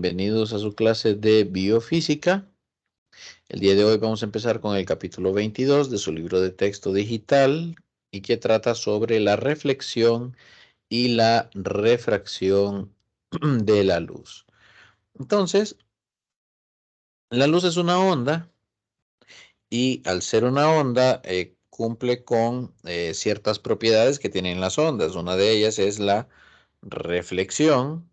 bienvenidos a su clase de biofísica. El día de hoy vamos a empezar con el capítulo 22 de su libro de texto digital y que trata sobre la reflexión y la refracción de la luz. Entonces, la luz es una onda y al ser una onda cumple con ciertas propiedades que tienen las ondas. Una de ellas es la reflexión.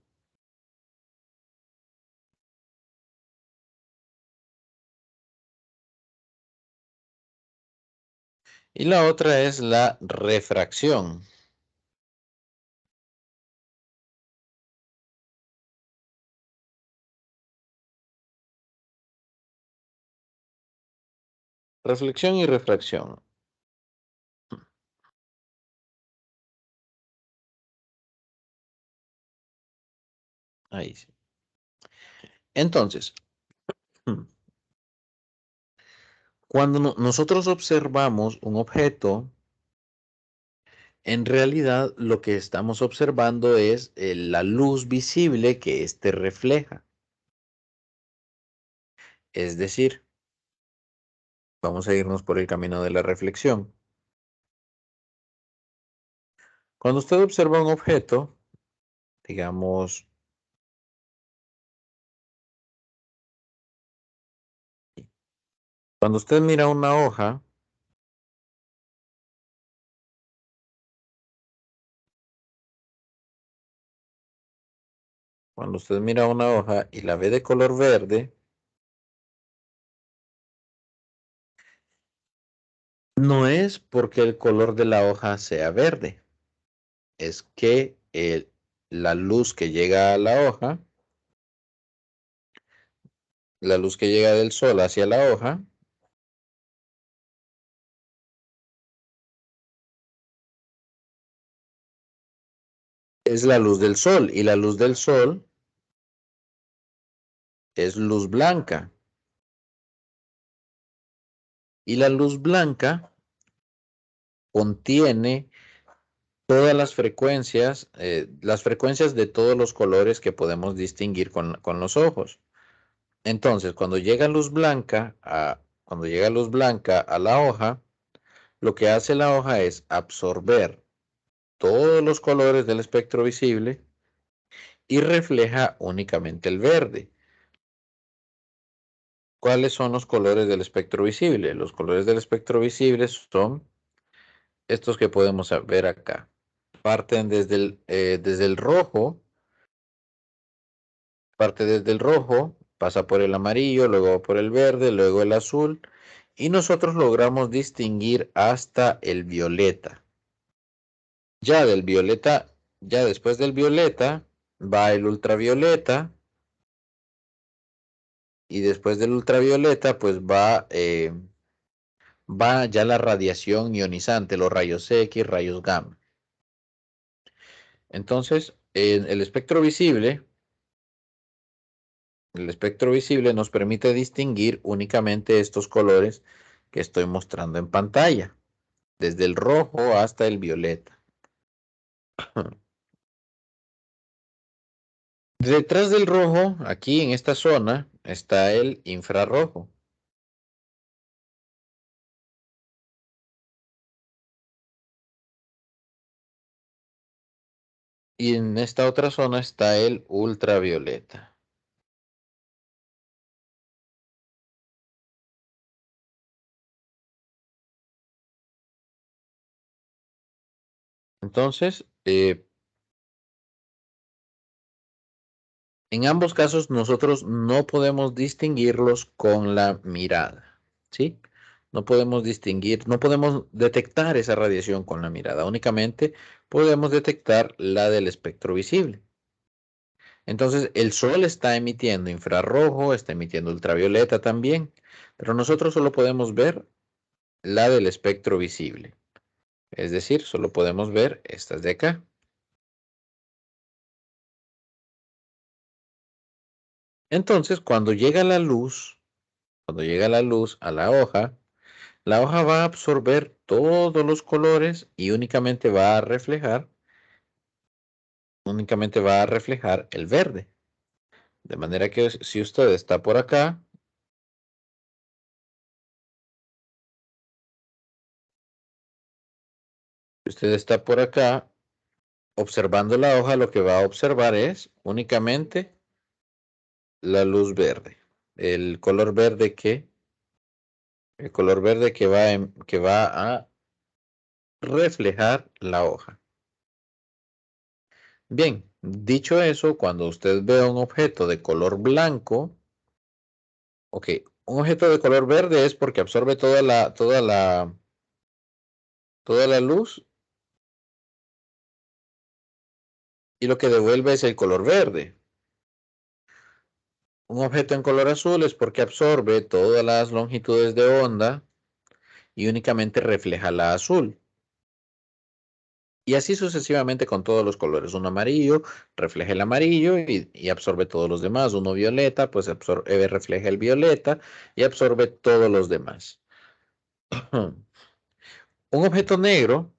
Y la otra es la refracción. Reflexión y refracción. Ahí sí. Entonces, cuando nosotros observamos un objeto, en realidad lo que estamos observando es la luz visible que éste refleja. Es decir, vamos a irnos por el camino de la reflexión. Cuando usted observa un objeto, digamos, cuando usted mira una hoja, cuando usted mira una hoja y la ve de color verde, no es porque el color de la hoja sea verde, es que la luz que llega a la hoja, la luz que llega del sol hacia la hoja, es la luz del sol y la luz del sol es luz blanca. Y la luz blanca contiene todas las frecuencias de todos los colores que podemos distinguir con los ojos. Entonces, cuando llega luz blanca a la hoja, lo que hace la hoja es absorber todos los colores del espectro visible y refleja únicamente el verde. ¿Cuáles son los colores del espectro visible? Los colores del espectro visible son estos que podemos ver acá. Parten desde el rojo, parte desde el rojo, pasa por el amarillo, luego por el verde, luego el azul, y nosotros logramos distinguir hasta el violeta. Ya del violeta, ya después del violeta, va el ultravioleta, y después del ultravioleta, pues va ya la radiación ionizante, los rayos X, rayos gamma. Entonces, en el espectro visible nos permite distinguir únicamente estos colores que estoy mostrando en pantalla, desde el rojo hasta el violeta. Detrás del rojo, aquí en esta zona, está el infrarrojo. Y en esta otra zona está el ultravioleta. Entonces, en ambos casos nosotros no podemos distinguirlos con la mirada, ¿sí? No podemos distinguir, no podemos detectar esa radiación con la mirada, únicamente podemos detectar la del espectro visible. Entonces, el sol está emitiendo infrarrojo, está emitiendo ultravioleta también, pero nosotros solo podemos ver la del espectro visible. Es decir, solo podemos ver estas de acá. Entonces, cuando llega la luz a la hoja va a absorber todos los colores y únicamente va a reflejar el verde. De manera que si usted está por acá, observando la hoja, lo que va a observar es únicamente la luz verde. El color verde que va a reflejar la hoja. Bien, dicho eso, cuando usted ve un objeto de color blanco, ok, un objeto de color verde es porque absorbe toda la luz y lo que devuelve es el color verde. Un objeto en color azul es porque absorbe todas las longitudes de onda y únicamente refleja la azul. Y así sucesivamente con todos los colores. Un amarillo refleja el amarillo y absorbe todos los demás. Uno violeta, pues refleja el violeta y absorbe todos los demás. Un objeto negro,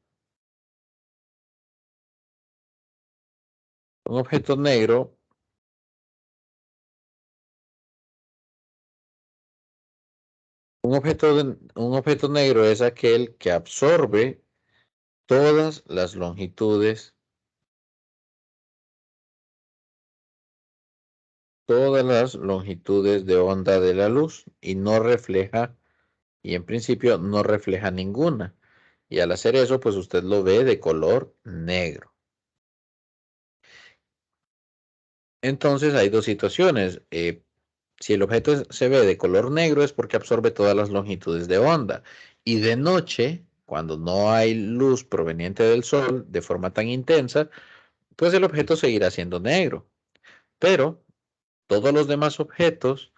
un objeto negro, un objeto negro es aquel que absorbe todas las longitudes de onda de la luz y no refleja, y en principio no refleja ninguna. Y al hacer eso, pues usted lo ve de color negro. Entonces hay dos situaciones. Si el objeto se ve de color negro es porque absorbe todas las longitudes de onda. Y de noche, cuando no hay luz proveniente del sol de forma tan intensa, pues el objeto seguirá siendo negro. Pero todos los demás objetos,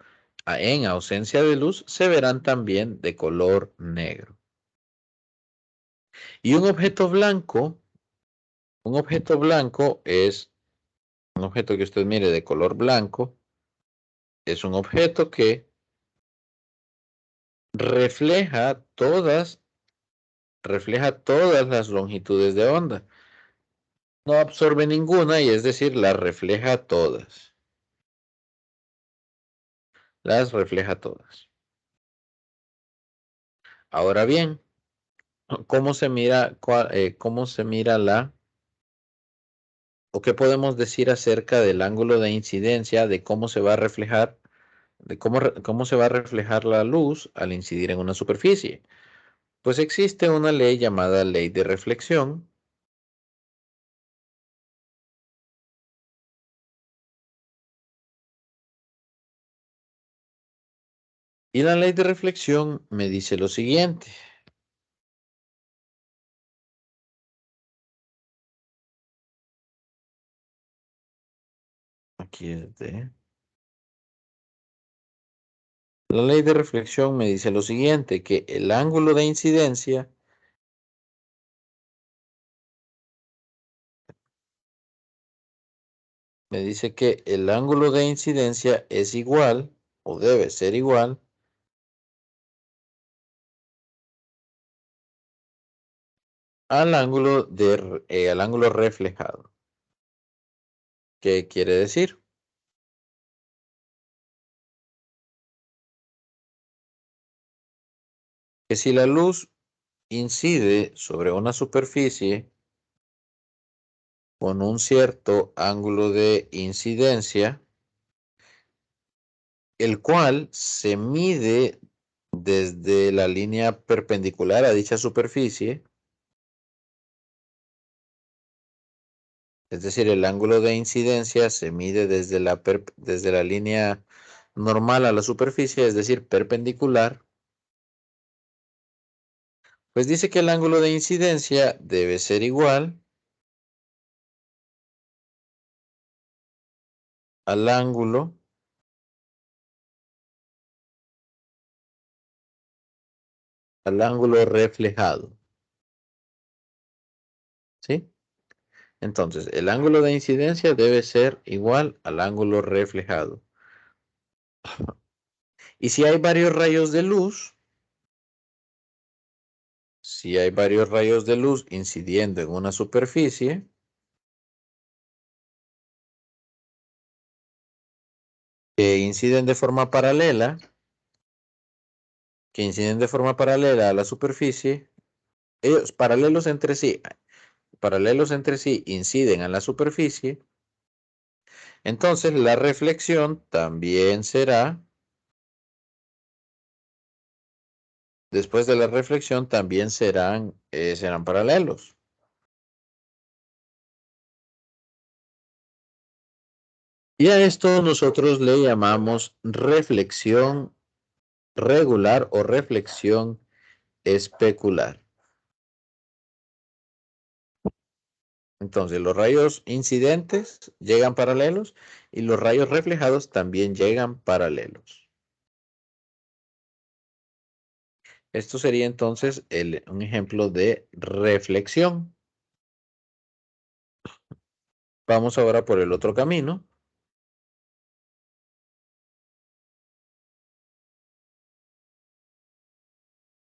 en ausencia de luz, se verán también de color negro. Y un objeto blanco es un objeto que usted mire de color blanco, es un objeto que refleja todas las longitudes de onda. No absorbe ninguna y es decir, las refleja todas. Las refleja todas. Ahora bien, ¿cómo se mira, o qué podemos decir acerca del ángulo de incidencia, de cómo se va a reflejar, cómo se va a reflejar la luz al incidir en una superficie? Pues existe una ley llamada ley de reflexión. Y la ley de reflexión me dice lo siguiente. Aquí es La ley de reflexión me dice lo siguiente, que el ángulo de incidencia me dice que el ángulo de incidencia es igual o debe ser igual al ángulo reflejado. ¿Qué quiere decir? Que si la luz incide sobre una superficie con un cierto ángulo de incidencia, el cual se mide desde la línea perpendicular a dicha superficie, es decir, el ángulo de incidencia se mide desde la línea normal a la superficie, es decir, perpendicular, pues dice que el ángulo de incidencia debe ser igual al ángulo reflejado, ¿sí? Entonces, el ángulo de incidencia debe ser igual al ángulo reflejado. Y si hay varios rayos de luz incidiendo en una superficie, que inciden de forma paralela, a la superficie, ellos paralelos entre sí inciden a la superficie, entonces la reflexión también será, después de la reflexión también serán paralelos. Y a esto nosotros le llamamos reflexión regular o reflexión especular. Entonces, los rayos incidentes llegan paralelos y los rayos reflejados también llegan paralelos. Esto sería entonces un ejemplo de reflexión. Vamos ahora por el otro camino.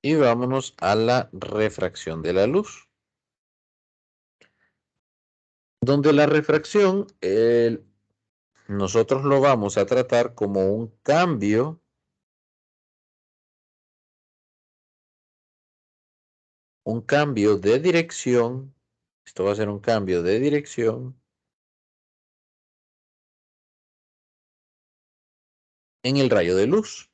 Y vámonos a la refracción de la luz. Donde la refracción, nosotros lo vamos a tratar como un cambio de dirección. Esto va a ser un cambio de dirección en el rayo de luz.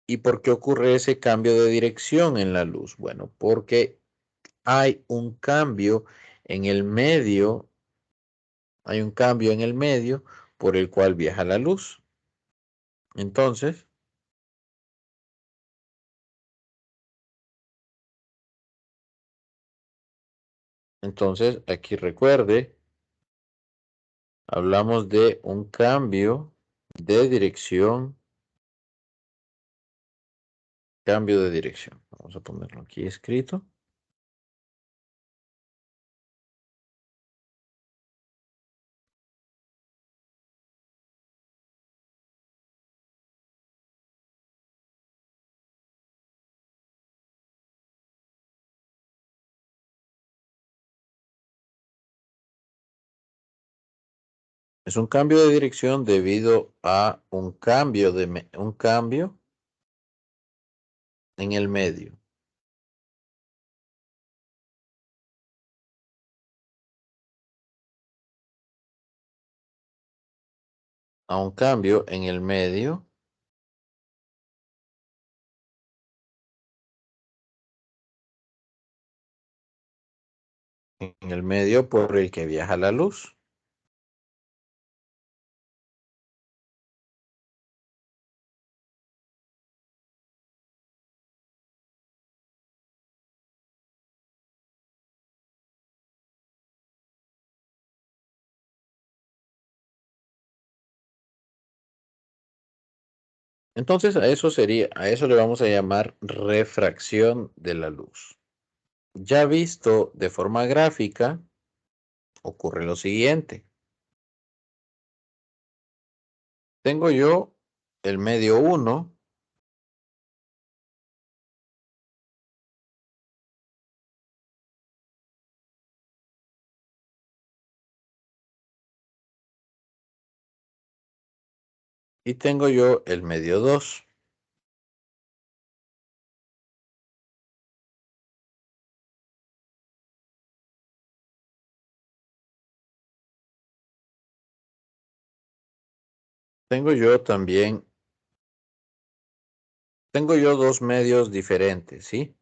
¿Y por qué ocurre ese cambio de dirección en la luz? Bueno, porque hay un cambio en el medio, por el cual viaja la luz. Entonces, aquí recuerde, hablamos de un cambio de dirección. Cambio de dirección. Vamos a ponerlo aquí escrito. Es un cambio de dirección debido a un cambio en el medio. A un cambio en el medio. En el medio por el que viaja la luz. Entonces a eso le vamos a llamar refracción de la luz. Ya visto de forma gráfica, ocurre lo siguiente. Tengo yo el medio 1 y tengo yo el medio 2. Tengo yo también, tengo yo dos medios diferentes, ¿sí?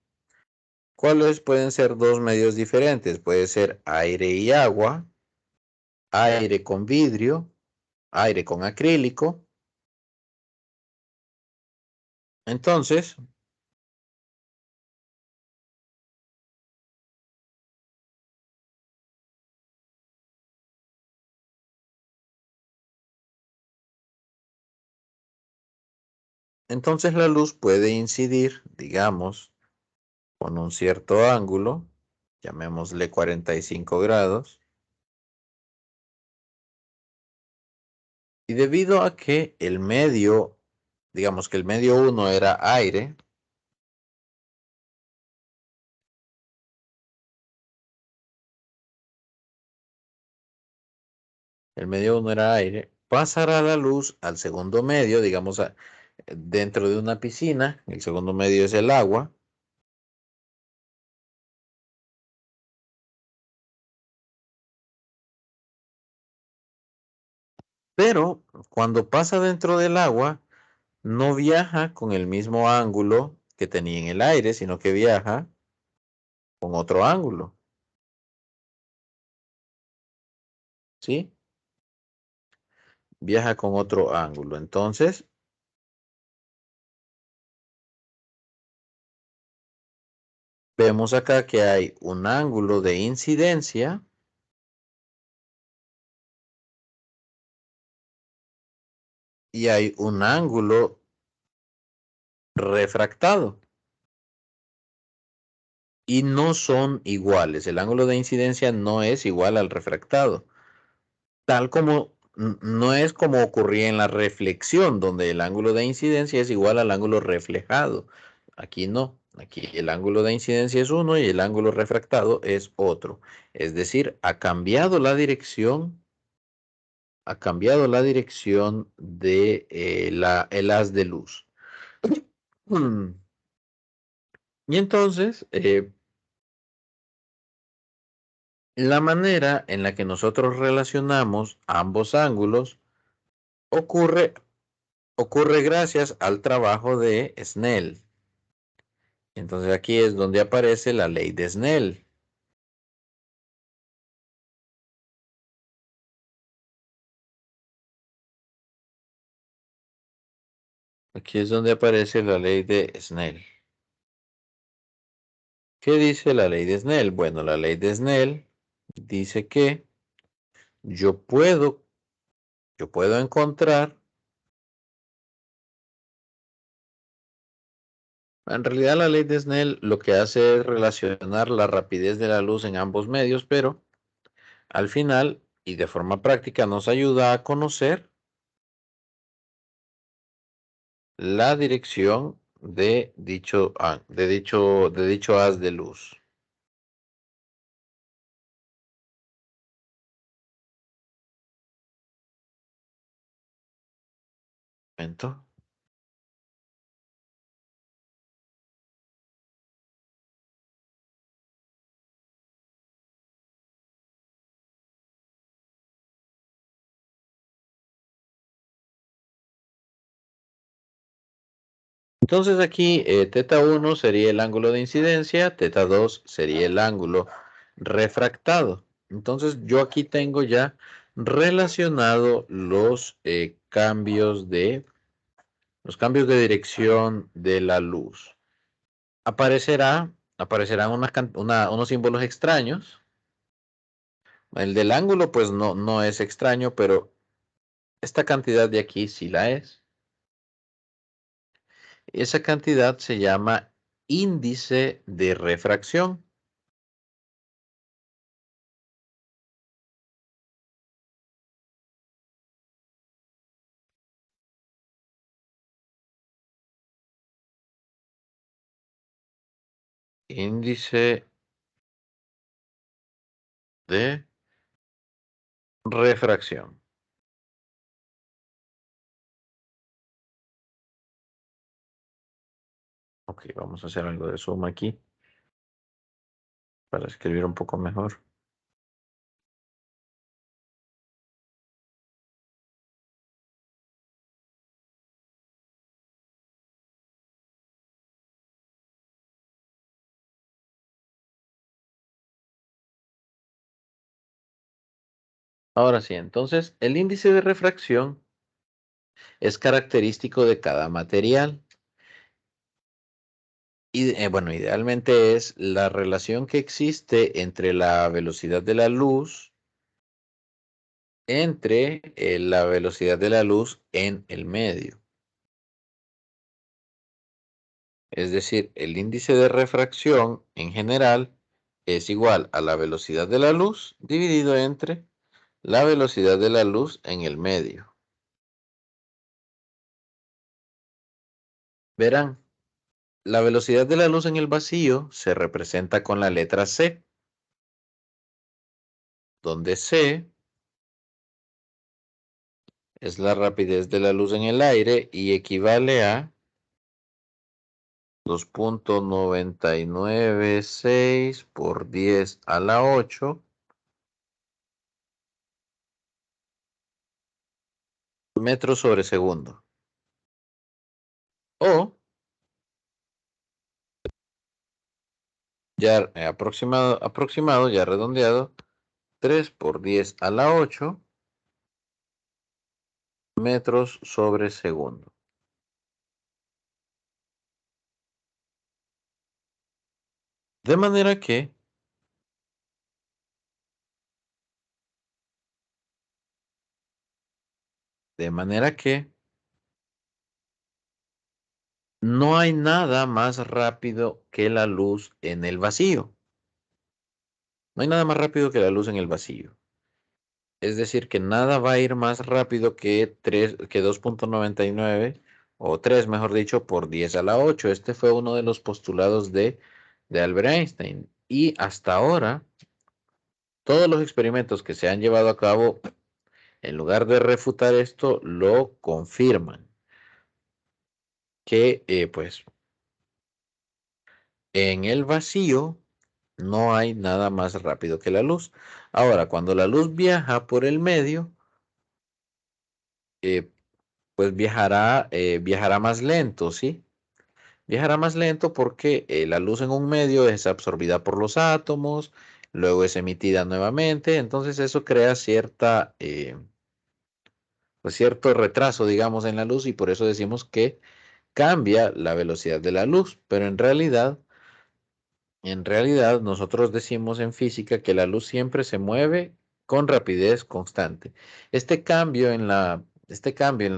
¿Cuáles pueden ser dos medios diferentes? Puede ser aire y agua, aire con vidrio, aire con acrílico. Entonces, la luz puede incidir, digamos, con un cierto ángulo, llamémosle 45 grados, y debido a que digamos que el medio 1 era aire, pasará la luz al segundo medio, digamos, dentro de una piscina. El segundo medio es el agua. Pero cuando pasa dentro del agua, no viaja con el mismo ángulo que tenía en el aire, sino que viaja con otro ángulo, ¿sí? Viaja con otro ángulo. Entonces, vemos acá que hay un ángulo de incidencia y hay un ángulo refractado. Y no son iguales. El ángulo de incidencia no es igual al refractado. Tal como no es como ocurría en la reflexión, donde el ángulo de incidencia es igual al ángulo reflejado. Aquí no. Aquí el ángulo de incidencia es uno y el ángulo refractado es otro. Es decir, ha cambiado la dirección de el haz de luz. Y entonces, la manera en la que nosotros relacionamos ambos ángulos ocurre, ocurre gracias al trabajo de Snell. Entonces aquí es donde aparece la ley de Snell. Aquí es donde aparece la ley de Snell. ¿Qué dice la ley de Snell? Bueno, la ley de Snell dice que yo puedo, yo puedo encontrar, en realidad la ley de Snell lo que hace es relacionar la rapidez de la luz en ambos medios, pero al final y de forma práctica nos ayuda a conocer la dirección de dicho haz de luz. Momento. Entonces aquí teta 1 sería el ángulo de incidencia, teta 2 sería el ángulo refractado. Entonces yo aquí tengo ya relacionado los cambios de dirección de la luz. Aparecerán unos símbolos extraños. El del ángulo pues no es extraño, pero esta cantidad de aquí sí la es. Esa cantidad se llama índice de refracción. Índice de refracción. Ok, vamos a hacer algo de zoom aquí para escribir un poco mejor. Ahora sí, entonces el índice de refracción es característico de cada material. Y bueno, idealmente es la relación que existe entre la velocidad de la luz, la velocidad de la luz en el medio. Es decir, el índice de refracción en general es igual a la velocidad de la luz dividido entre la velocidad de la luz en el medio. Verán, la velocidad de la luz en el vacío se representa con la letra C, donde C es la rapidez de la luz en el aire y equivale a 2.996 por 10 a la 8 metros sobre segundo. O ya aproximado, ya redondeado, 3 por 10 a la 8 metros sobre segundo. De manera que no hay nada más rápido que la luz en el vacío. No hay nada más rápido que la luz en el vacío. Es decir, que nada va a ir más rápido que 2.99 o 3, mejor dicho, por 10 a la 8. Este fue uno de los postulados de Albert Einstein. Y hasta ahora, todos los experimentos que se han llevado a cabo, en lugar de refutar esto, lo confirman. Que pues en el vacío no hay nada más rápido que la luz. Ahora, cuando la luz viaja por el medio, eh, pues viajará más lento, ¿sí? Viajará más lento porque la luz en un medio es absorbida por los átomos, luego es emitida nuevamente, entonces eso crea pues cierto retraso, digamos, en la luz y por eso decimos que cambia la velocidad de la luz, pero en realidad nosotros decimos en física que la luz siempre se mueve con rapidez constante. Este cambio en la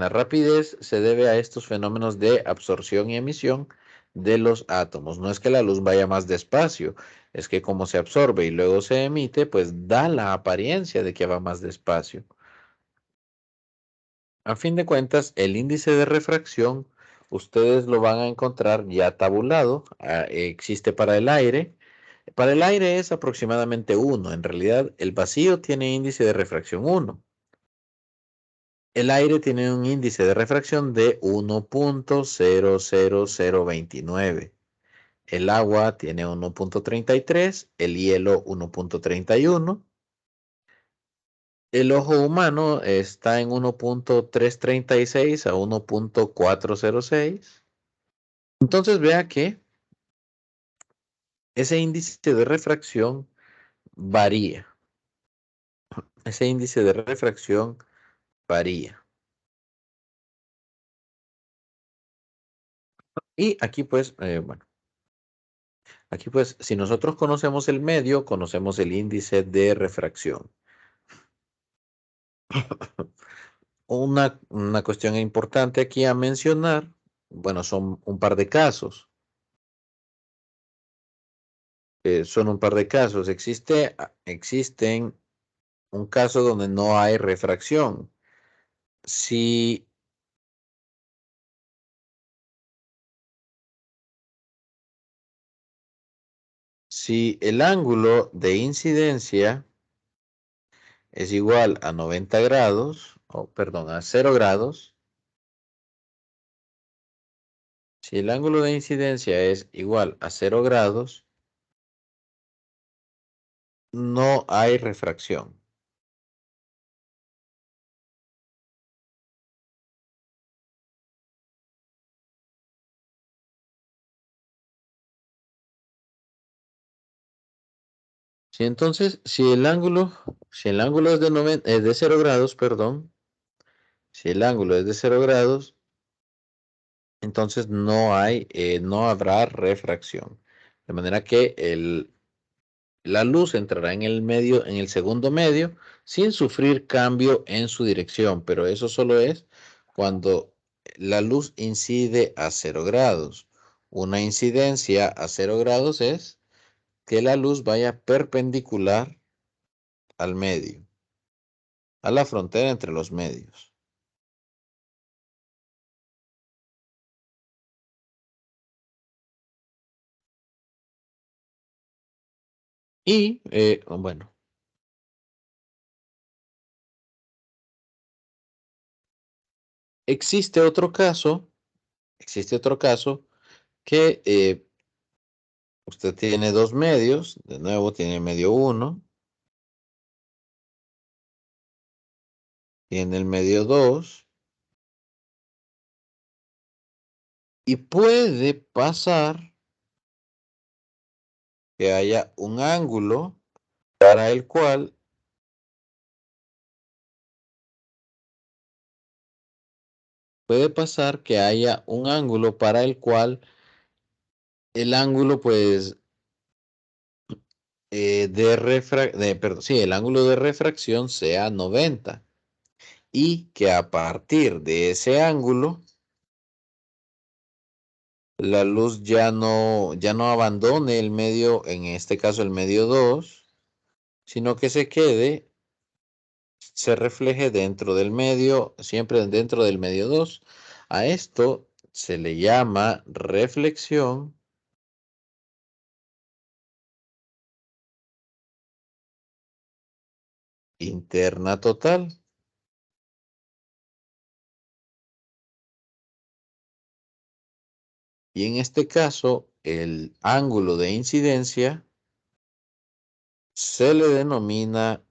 rapidez se debe a estos fenómenos de absorción y emisión de los átomos. No es que la luz vaya más despacio, es que como se absorbe y luego se emite, pues da la apariencia de que va más despacio. A fin de cuentas, el índice de refracción, ustedes lo van a encontrar ya tabulado. Existe para el aire. Para el aire es aproximadamente 1. En realidad, el vacío tiene índice de refracción 1. El aire tiene un índice de refracción de 1.00029. El agua tiene 1.33. El hielo 1.31. El ojo humano está en 1.336 a 1.406. Entonces vea que ese índice de refracción varía. Ese índice de refracción varía. Y aquí pues, bueno, aquí pues, si nosotros conocemos el medio, conocemos el índice de refracción. Una cuestión importante aquí a mencionar, bueno, son un par de casos. Son un par de casos. Existen un caso donde no hay refracción. Si, si el ángulo de incidencia es igual a 90 grados, o perdón, a 0 grados, si el ángulo de incidencia es igual a 0 grados, no hay refracción. Si entonces, si el ángulo es de 0 grados, perdón, si el ángulo es de 0 grados, entonces no habrá refracción. De manera que la luz entrará en el medio, en el segundo medio, sin sufrir cambio en su dirección, pero eso solo es cuando la luz incide a 0 grados. Una incidencia a 0 grados es que la luz vaya perpendicular al medio, a la frontera entre los medios. Y, bueno, Existe otro caso que usted tiene dos medios, de nuevo tiene medio 1, tiene el medio 2, y puede pasar que haya un ángulo para el cual el ángulo pues el ángulo de refracción sea 90 y que a partir de ese ángulo la luz ya no abandone el medio, en este caso el medio 2, sino que se refleje dentro del medio, siempre dentro del medio 2. A esto se le llama reflexión interna total. Y en este caso, el ángulo de incidencia se le denomina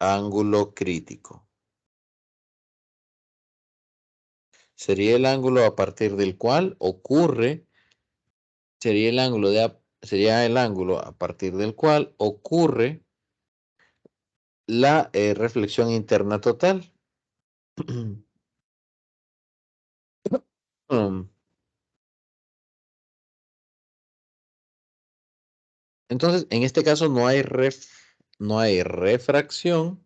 ángulo crítico. Sería el ángulo a partir del cual sería el ángulo a partir del cual ocurre la reflexión interna total. Um, Entonces, en este caso no hay refracción,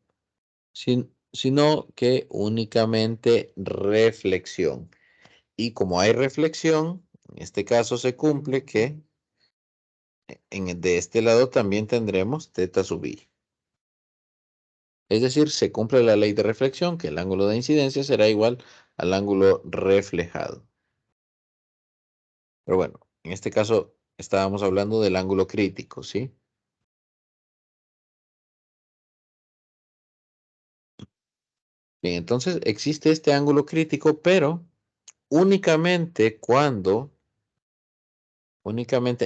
sino que únicamente reflexión. Y como hay reflexión, en este caso se cumple que de este lado también tendremos θ sub i. Es decir, se cumple la ley de reflexión, que el ángulo de incidencia será igual al ángulo reflejado. Pero bueno, en este caso estábamos hablando del ángulo crítico, ¿sí? Bien, entonces existe este ángulo crítico, pero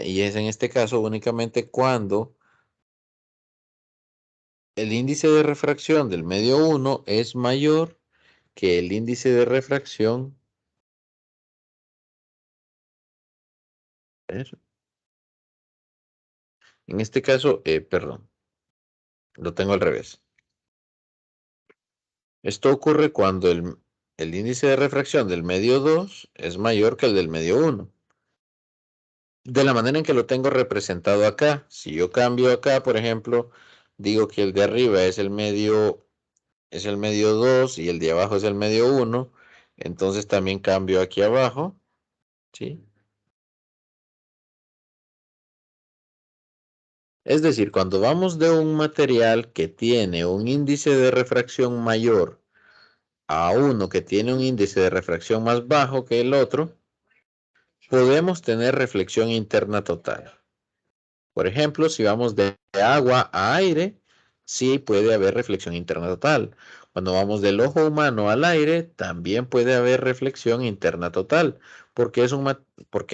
y es en este caso únicamente cuando el índice de refracción del medio 1 es mayor que el índice de refracción. En este caso, perdón, lo tengo al revés. Esto ocurre cuando el índice de refracción del medio 2 es mayor que el del medio 1. De la manera en que lo tengo representado acá. Si yo cambio acá, por ejemplo, digo que el de arriba es el medio 2 y el de abajo es el medio 1, entonces también cambio aquí abajo, ¿sí? Es decir, cuando vamos de un material que tiene un índice de refracción mayor a uno que tiene un índice de refracción más bajo que el otro, podemos tener reflexión interna total. Por ejemplo, si vamos de agua a aire, sí puede haber reflexión interna total. Cuando vamos del ojo humano al aire, también puede haber reflexión interna total, porque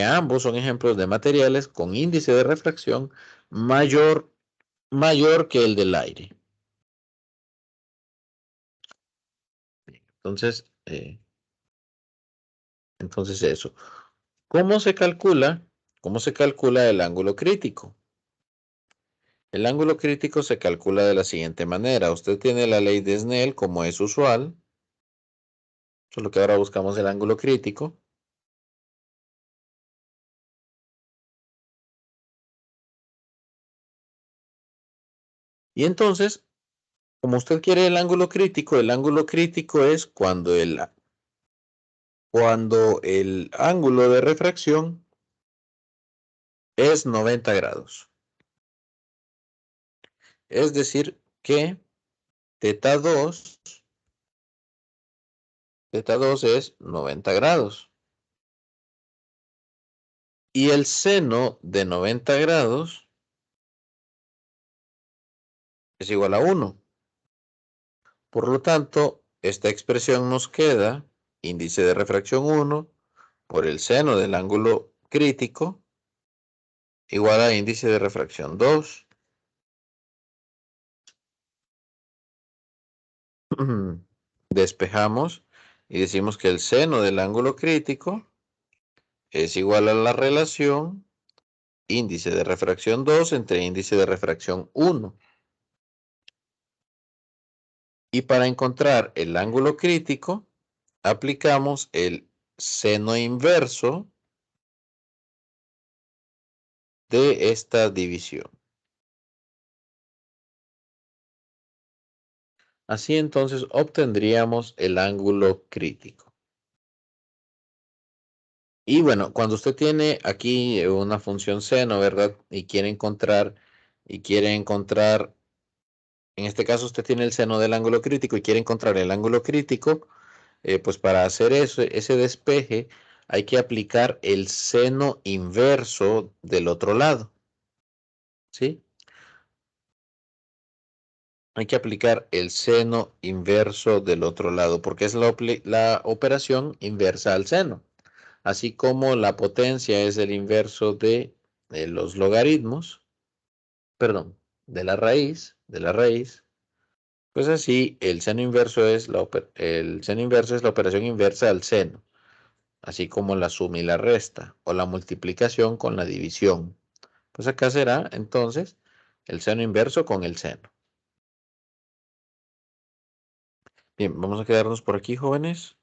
ambos son ejemplos de materiales con índice de refracción mayor que el del aire. Entonces, eso. ¿Cómo se calcula? ¿Cómo se calcula el ángulo crítico? El ángulo crítico se calcula de la siguiente manera. Usted tiene la ley de Snell como es usual, solo que ahora buscamos el ángulo crítico. Y entonces, como usted quiere el ángulo crítico es cuando el ángulo de refracción es 90 grados. Es decir, que θ2 es 90 grados. Y el seno de 90 grados es igual a 1. Por lo tanto, esta expresión nos queda índice de refracción 1 por el seno del ángulo crítico igual a índice de refracción 2. Despejamos y decimos que el seno del ángulo crítico es igual a la relación índice de refracción 2 entre índice de refracción 1. Y para encontrar el ángulo crítico, aplicamos el seno inverso de esta división. Así entonces obtendríamos el ángulo crítico. Y bueno, cuando usted tiene aquí una función seno, ¿verdad? Y quiere encontrar, en este caso usted tiene el seno del ángulo crítico y quiere encontrar el ángulo crítico, pues para hacer eso, ese despeje, hay que aplicar el seno inverso del otro lado, ¿sí? Hay que aplicar el seno inverso del otro lado, porque es la operación inversa al seno. Así como la potencia es el inverso de los logaritmos, perdón, de la raíz, pues así el seno inverso es el seno inverso es la operación inversa al seno, así como la suma y la resta, o la multiplicación con la división. Pues acá será entonces el seno inverso con el seno. Bien, vamos a quedarnos por aquí, jóvenes.